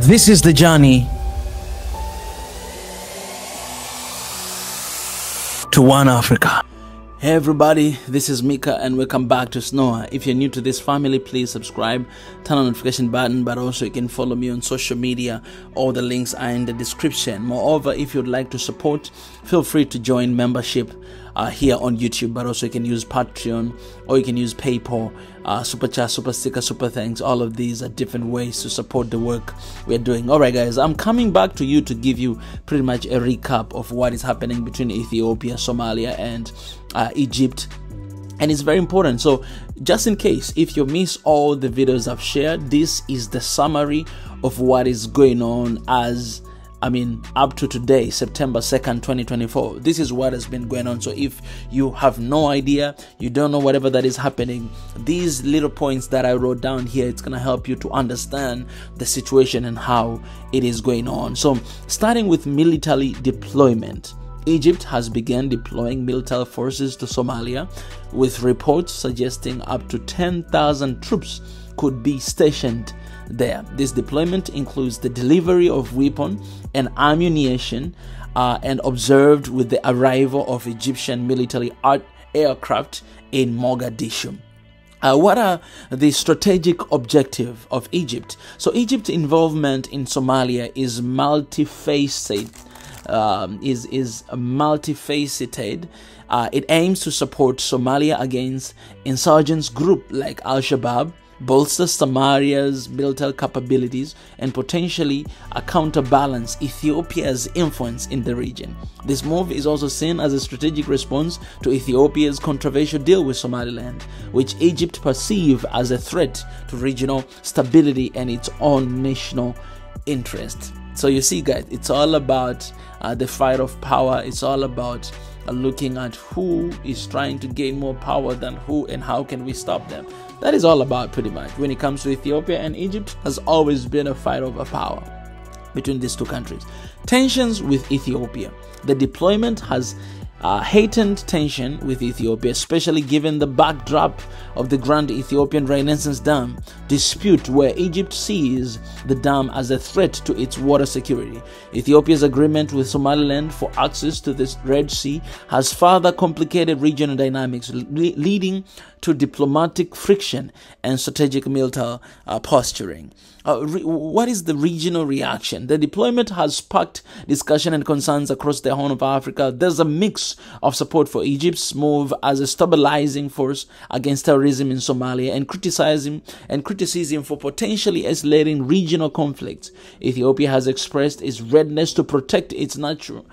This is the journey to One Africa. Hey everybody, this is Mika and welcome back to SNOA. If you're new to this family, please subscribe, turn on the notification button, but also you can follow me on social media. All the links are in the description. Moreover, if you'd like to support, feel free to join membership here on YouTube, but also you can use Patreon or you can use PayPal, Super Chat, Super Sticker, Super Thanks. All of these are different ways to support the work we're doing. Alright guys, I'm coming back to you to give you pretty much a recap of what is happening between Ethiopia, Somalia and Egypt. And it's very important, so just in case if you miss all the videos I've shared, this is the summary of what is going on up to today, September 2nd, 2024. This is what has been going on. So if you have no idea, you don't know whatever that is happening, these little points that I wrote down here, it's going to help you to understand the situation and how it is going on. So starting with military deployment, Egypt has begun deploying military forces to Somalia, with reports suggesting up to 10,000 troops could be stationed there. This deployment includes the delivery of weapons and ammunition and observed with the arrival of Egyptian military aircraft in Mogadishu. What are the strategic objectives of Egypt? So Egypt's involvement in Somalia is multifaceted. It aims to support Somalia against insurgents group like Al-Shabaab, bolster Somalia's military capabilities, and potentially counterbalance Ethiopia's influence in the region. This move is also seen as a strategic response to Ethiopia's controversial deal with Somaliland, which Egypt perceives as a threat to regional stability and its own national interest. So you see guys, it's all about the fight of power. It's all about looking at who is trying to gain more power than who and how can we stop them. That is all about pretty much. When it comes to Ethiopia and Egypt, has always been a fight over power between these two countries. Tensions with Ethiopia. The deployment has heightened tension with Ethiopia, especially given the backdrop of the Grand Ethiopian Renaissance Dam dispute, where Egypt sees the dam as a threat to its water security. Ethiopia's agreement with Somaliland for access to the Red Sea has further complicated regional dynamics, leading to diplomatic friction and strategic military posturing. What is the regional reaction? The deployment has sparked discussion and concerns across the Horn of Africa. There's a mix of support for Egypt's move as a stabilizing force against terrorism in Somalia and criticism for potentially escalating regional conflicts. Ethiopia has expressed its readiness to protect its national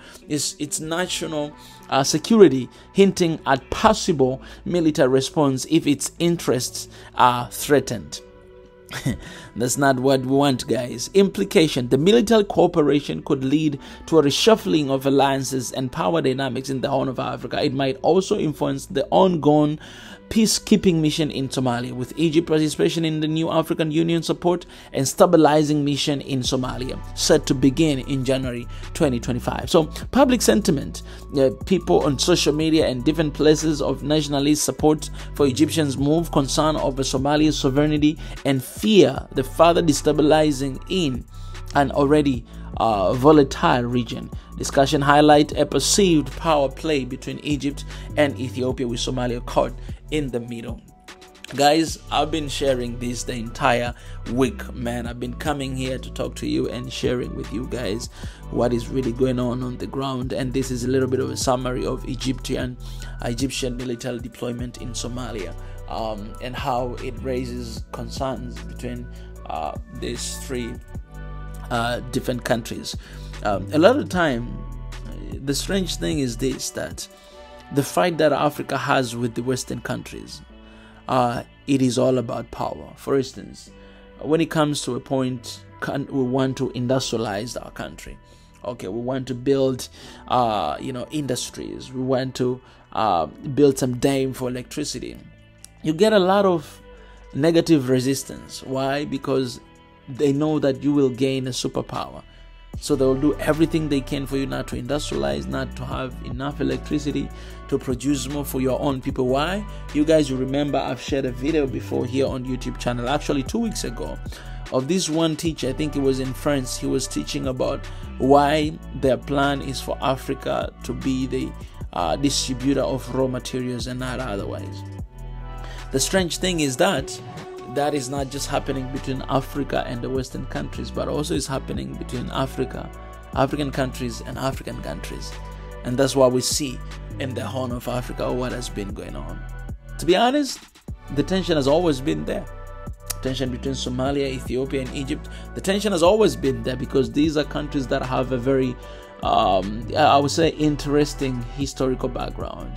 security, hinting at possible military response if its interests are threatened. That's not what we want, guys. Implication: the military cooperation could lead to a reshuffling of alliances and power dynamics in the Horn of Africa. It might also influence the ongoing peacekeeping mission in Somalia, with Egypt participation in the new African Union support and stabilizing mission in Somalia set to begin in January 2025. So public sentiment, people on social media and different places of nationalist support for Egyptians' move, concern over Somalia's sovereignty, and fear the further destabilizing in an already volatile region. Discussion highlight a perceived power play between Egypt and Ethiopia, with Somalia caught in the middle. Guys, I've been sharing this the entire week, man. I've been coming here to talk to you and sharing with you guys what is really going on the ground, and this is a little bit of a summary of Egyptian military deployment in Somalia, and how it raises concerns between these three different countries. A lot of time, the strange thing is this, that the fight that Africa has with the Western countries, it is all about power. For instance, when it comes to a point, we want to industrialize our country. Okay, we want to build, industries. We want to build some dam for electricity. You get a lot of negative resistance. Why? Because they know that you will gain a superpower. So they will do everything they can for you not to industrialize, not to have enough electricity to produce more for your own people. Why? You guys, you remember I've shared a video before here on YouTube channel, actually 2 weeks ago, of this one teacher. I think it was in France. He was teaching about why their plan is for Africa to be the distributor of raw materials and not otherwise. The strange thing is that that is not just happening between Africa and the Western countries, but also is happening between African countries and African countries. And that's what we see in the Horn of Africa, what has been going on. To be honest, the tension has always been there. Tension between Somalia, Ethiopia, and Egypt. The tension has always been there because these are countries that have a very, I would say, interesting historical background.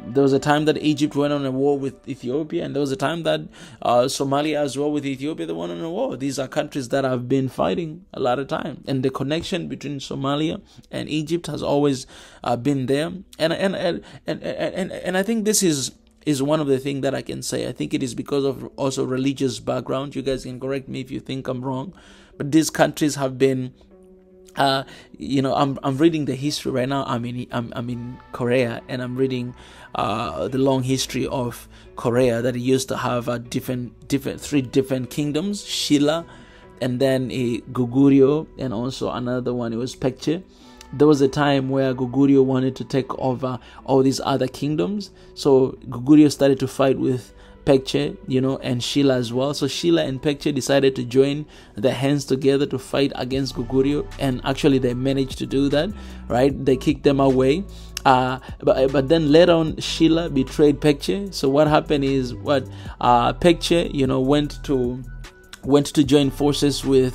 There was a time that Egypt went on a war with Ethiopia, and there was a time that Somalia as well with Ethiopia, they went on a war. These are countries that have been fighting a lot of time, and the connection between Somalia and Egypt has always been there. And I think this is one of the things that I can say. I think it is because of also religious background. You guys can correct me if you think I'm wrong, but these countries have been. I'm reading the history right now. I'm in Korea, and I'm reading the long history of Korea, that it used to have three different kingdoms: Shilla, and then a Goguryeo, and also another one. It was Pekche. There was a time where Goguryeo wanted to take over all these other kingdoms, so Goguryeo started to fight with Pekche, and Shilla as well. So Shilla and Pekche decided to join their hands together to fight against Goguryeo, and actually they managed to do that, right? They kicked them away. But then later on, Shilla betrayed Pekche. So what happened is Pekche, went to join forces with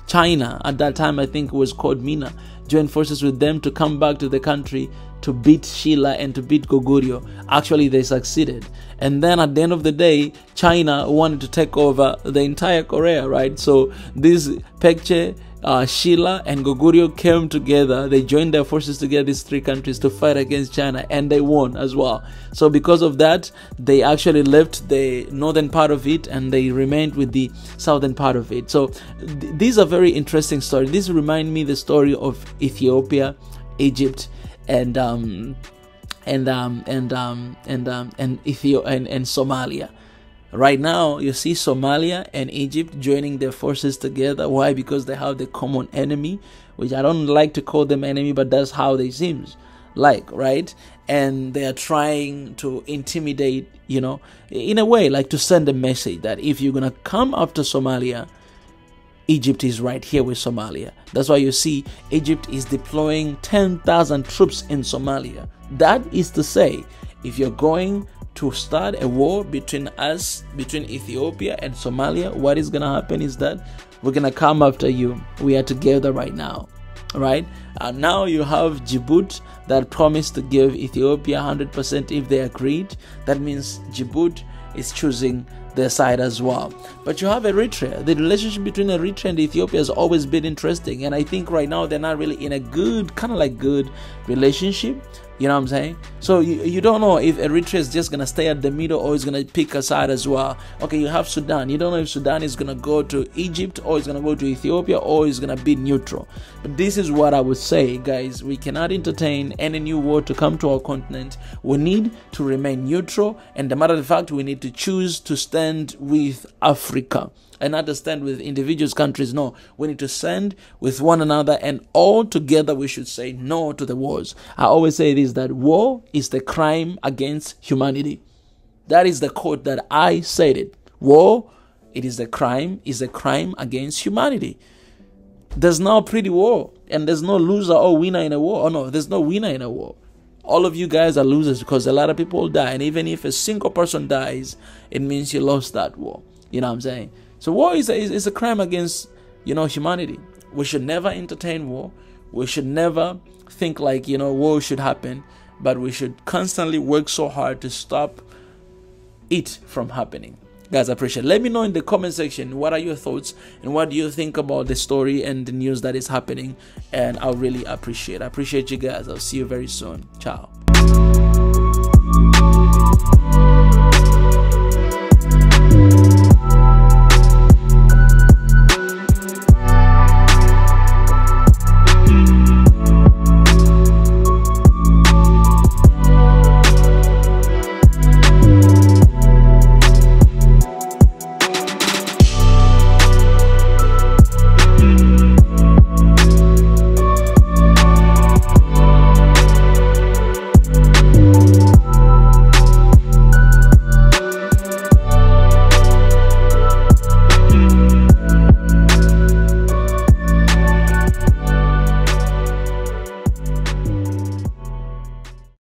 China. At that time, I think it was called Mina. Joined forces with them to come back to the country to beat Shilla and to beat Goguryeo. Actually, they succeeded. And then at the end of the day, China wanted to take over the entire Korea, right? So this Pekche, Shilla, and Goguryeo came together. They joined their forces together, these three countries, to fight against China, and they won as well. So because of that, they actually left the northern part of it and they remained with the southern part of it. So these are very interesting stories. This remind me the story of Ethiopia, Egypt, and Somalia. Right now, you see Somalia and Egypt joining their forces together. Why? Because they have the common enemy, which I don't like to call them enemy, but that's how they seem like, right? And they are trying to intimidate, in a way, like to send a message that if you're going to come after Somalia, Egypt is right here with Somalia. That's why you see Egypt is deploying 10,000 troops in Somalia. That is to say, if you're going to start a war between Ethiopia and Somalia, what is going to happen is that we're going to come after you. We are together right now, right? And now you have Djibouti that promised to give Ethiopia 100% if they agreed. That means Djibouti is choosing their side as well. But you have Eritrea. The relationship between Eritrea and Ethiopia has always been interesting, and I think right now they're not really in a good relationship. You know what I'm saying? So you don't know if Eritrea is just going to stay at the middle or is going to pick a side as well. Okay, you have Sudan. You don't know if Sudan is going to go to Egypt or is going to go to Ethiopia or is going to be neutral. But this is what I would say, guys. We cannot entertain any new war to come to our continent. We need to remain neutral. And the matter of fact, we need to choose to stand with Africa and not to stand with individual countries. No, we need to stand with one another, and all together we should say no to the wars. I always say this, that war is the crime against humanity. That is the quote that I said it. War, it is a crime against humanity. There's no pretty war, and there's no loser or winner in a war. Oh no, there's no winner in a war. All of you guys are losers because a lot of people die, and even if a single person dies, it means you lost that war. You know what I'm saying? So war is a crime against, humanity. We should never entertain war. We should never think like, war should happen, but we should constantly work so hard to stop it from happening. Guys, I appreciate it. Let me know in the comment section, what are your thoughts and what do you think about the story and the news that is happening, and I'll really appreciate it. I appreciate you guys. I'll see you very soon. Ciao.